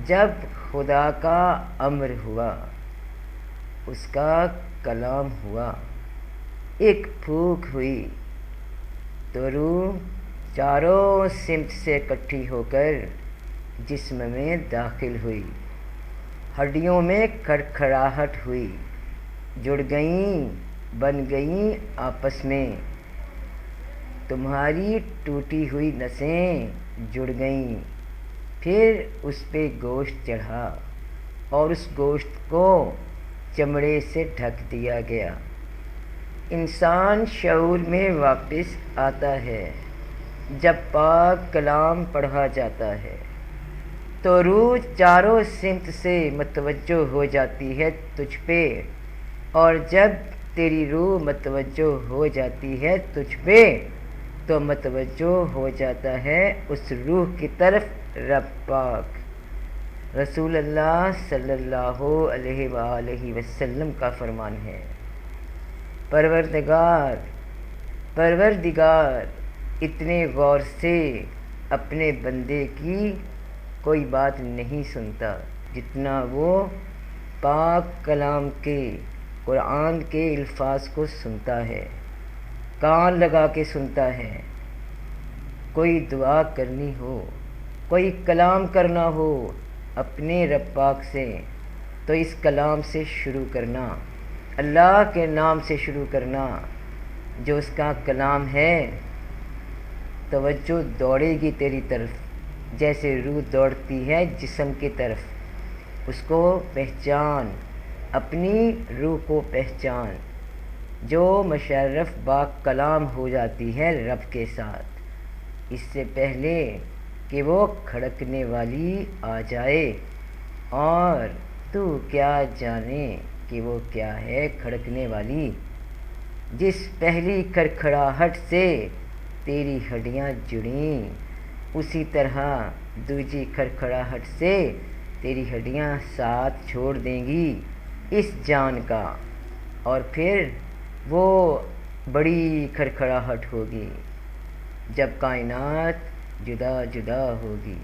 جب خدا کا امر ہوا، اس کا کلام ہوا، ایک پھونک ہوئی تو روح چاروں سمت سے اکٹھی ہو کر جسم میں داخل ہوئی، ہڈیوں میں کھڑکھڑاہٹ ہوئی، جڑ گئیں، بن گئیں آپس میں، تمہاری ٹوٹی ہوئی نسیں جڑ گئیں، پھر اس پہ گوشت چڑھا اور اس گوشت کو چمڑے سے ڈھک دیا گیا۔ انسان شعور میں واپس آتا ہے جب پاک کلام پڑھا جاتا ہے، تو روح چاروں سمت سے متوجہ ہو جاتی ہے تجھ پہ، اور جب تیری روح متوجہ ہو جاتی ہے تجھ پہ تو متوجہ ہو جاتا ہے اس روح کی طرف رب پاک۔ رسول اللہ صلی اللہ علیہ وآلہ وسلم کا فرمان ہے، پروردگار اتنے غور سے اپنے بندے کی کوئی بات نہیں سنتا جتنا وہ پاک کلام کے قرآن کے الفاظ کو سنتا ہے، کان لگا کے سنتا ہے۔ کوئی دعا کرنی ہو، کوئی کلام کرنا ہو اپنے رب پاک سے، تو اس کلام سے شروع کرنا، اللہ کے نام سے شروع کرنا جو اس کا کلام ہے۔ توجہ دوڑے گی تیری طرف جیسے روح دوڑتی ہے جسم کی طرف۔ اس کو پہچان، اپنی روح کو پہچان جو مشرف با کلام ہو جاتی ہے رب کے ساتھ، اس سے پہلے کہ وہ کھڑکنے والی آ جائے، اور تو کیا جانے کہ وہ کیا ہے کھڑکنے والی۔ جس پہلی کھڑکھڑاہٹ سے تیری ہڈیاں جڑیں، اسی طرح دوسری کھڑکھڑاہٹ سے تیری ہڈیاں ساتھ چھوڑ دیں گی اس جان کا، اور پھر وہ بڑی کھڑکھڑاہٹ ہوگی جب کائنات جدا جدا ہوگی۔